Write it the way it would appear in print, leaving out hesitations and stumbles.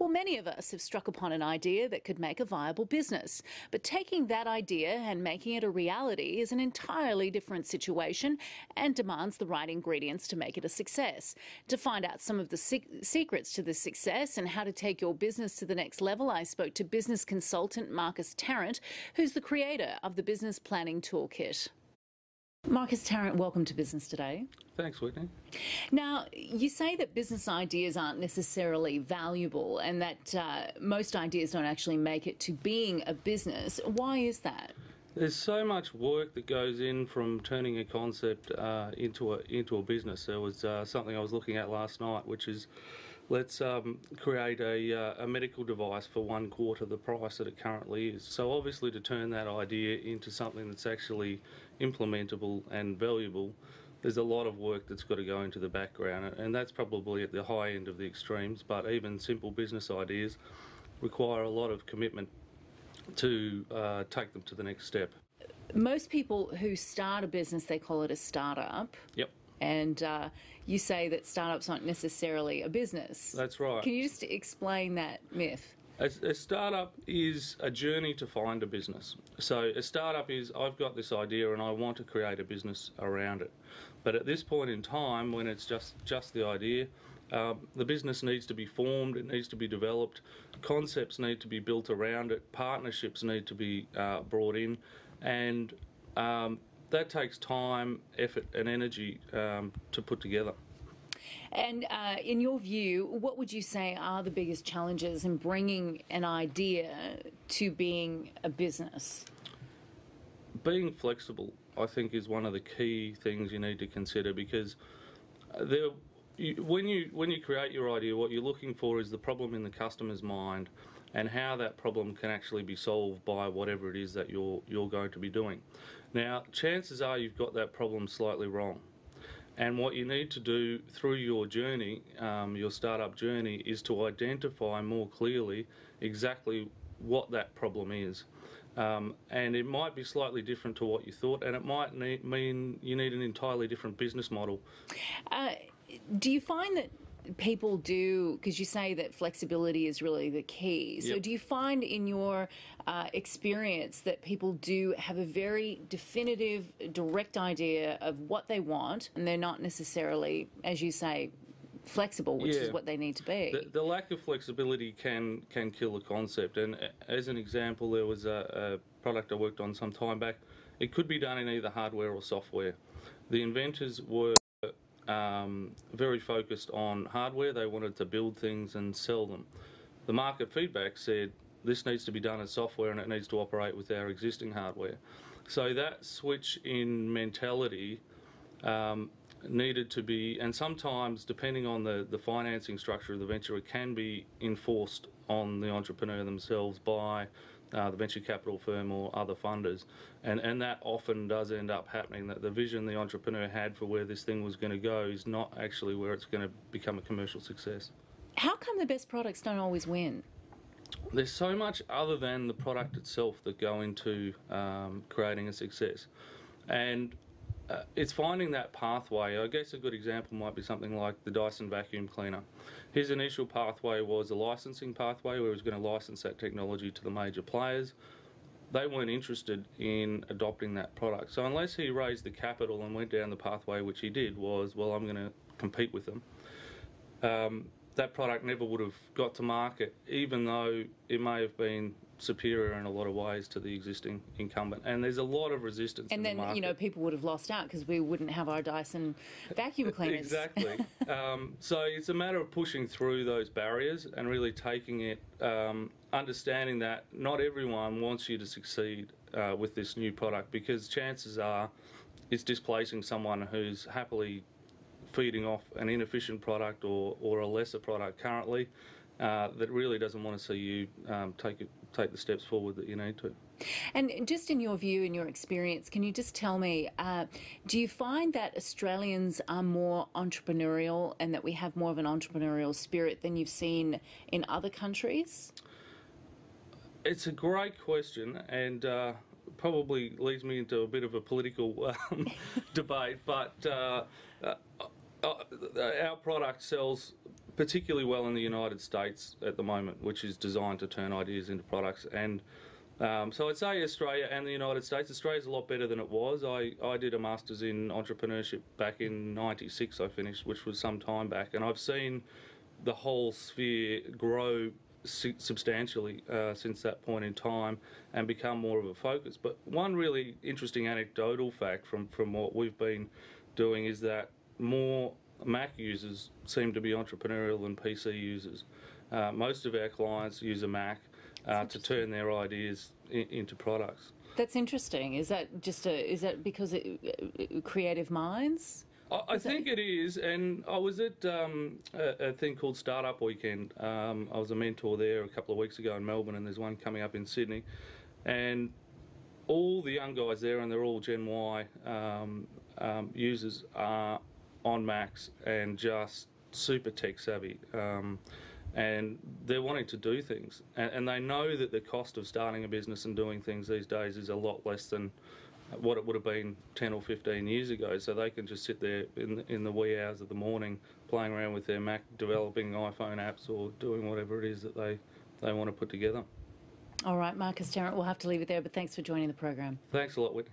Well, many of us have struck upon an idea that could make a viable business, but taking that idea and making it a reality is an entirely different situation and demands the right ingredients to make it a success. To find out some of the secrets to this success and how to take your business to the next level, I spoke to business consultant Marcus Tarrant, who's the creator of the Business Planning Toolkit. Marcus Tarrant, welcome to Business Today. Thanks, Whitney. Now, you say that business ideas aren't necessarily valuable and that most ideas don't actually make it to being a business. Why is that? There's so much work that goes in from turning a concept into a business. There was something I was looking at last night, which is let's create a medical device for 1/4 the price that it currently is. So obviously to turn that idea into something that's actually implementable and valuable, there's a lot of work that's got to go into the background, and that's probably at the high end of the extremes, but even simple business ideas require a lot of commitment to take them to the next step. Most people who start a business, they call it a startup. Yep. And you say that startups aren't necessarily a business. That's right. Can you just explain that myth? A startup is a journey to find a business. So a startup is, I've got this idea and I want to create a business around it. But at this point in time, when it's just the idea, the business needs to be formed, it needs to be developed, concepts need to be built around it, partnerships need to be brought in, and that takes time, effort and energy to put together. And in your view, what would you say are the biggest challenges in bringing an idea to being a business? Being flexible, I think, is one of the key things you need to consider, because when you create your idea, what you're looking for is the problem in the customer's mind and how that problem can actually be solved by whatever it is that you're going to be doing. Now, chances are you've got that problem slightly wrong. And what you need to do through your journey, your startup journey, is to identify more clearly exactly what that problem is. And it might be slightly different to what you thought, and it might mean you need an entirely different business model. Do you find that people do, because you say that flexibility is really the key, so Yep. do you find in your experience that people do have a very definitive, direct idea of what they want, and they're not necessarily, as you say, flexible, which is what they need to be? The lack of flexibility can kill a concept, and as an example, there was a product I worked on some time back. It could be done in either hardware or software. The inventors were very focused on hardware. They wanted to build things and sell them. The market feedback said this needs to be done as software and it needs to operate with our existing hardware. So that switch in mentality needed to be, and sometimes depending on the financing structure of the venture, it can be enforced on the entrepreneur themselves by the venture capital firm or other funders, and that often does end up happening, that the vision the entrepreneur had for where this thing was going to go is not actually where it's going to become a commercial success. How come the best products don't always win? There's so much other than the product itself that go into creating a success, and it's finding that pathway. I guess a good example might be something like the Dyson vacuum cleaner. His initial pathway was a licensing pathway where he was going to license that technology to the major players. They weren't interested in adopting that product. So unless he raised the capital and went down the pathway, which he did, was, well, I'm going to compete with them, that product never would have got to market, even though it may have been superior in a lot of ways to the existing incumbent. And there's a lot of resistance in the market. And then, people would have lost out because we wouldn't have our Dyson vacuum cleaners. Exactly. So it's a matter of pushing through those barriers and really taking it, understanding that not everyone wants you to succeed with this new product, because chances are it's displacing someone who's happily feeding off an inefficient product or a lesser product currently that really doesn't want to see you take the steps forward that you need to. And just in your view, in your experience, can you just tell me, do you find that Australians are more entrepreneurial and that we have more of an entrepreneurial spirit than you've seen in other countries? It's a great question, and probably leads me into a bit of a political debate, but our product sells particularly well in the United States at the moment, which is designed to turn ideas into products. And so I'd say Australia and the United States. Australia's a lot better than it was. I did a Masters in Entrepreneurship back in '96, I finished, which was some time back, and I've seen the whole sphere grow substantially since that point in time and become more of a focus. But one really interesting anecdotal fact from what we've been doing is that more Mac users seem to be entrepreneurial than PC users. Most of our clients use a Mac to turn their ideas into products. That's interesting. Is that because creative minds? I think it is, and I was at a thing called Startup Weekend. I was a mentor there a couple of weeks ago in Melbourne, and there's one coming up in Sydney. And all the young guys there, and they're all Gen Y users, are on Macs and just super tech savvy. And they're wanting to do things. And they know that the cost of starting a business and doing things these days is a lot less than what it would have been 10 or 15 years ago. So they can just sit there in the wee hours of the morning playing around with their Mac, developing iPhone apps or doing whatever it is that they want to put together. All right, Marcus Tarrant, we'll have to leave it there, but thanks for joining the program. Thanks a lot, Whitney.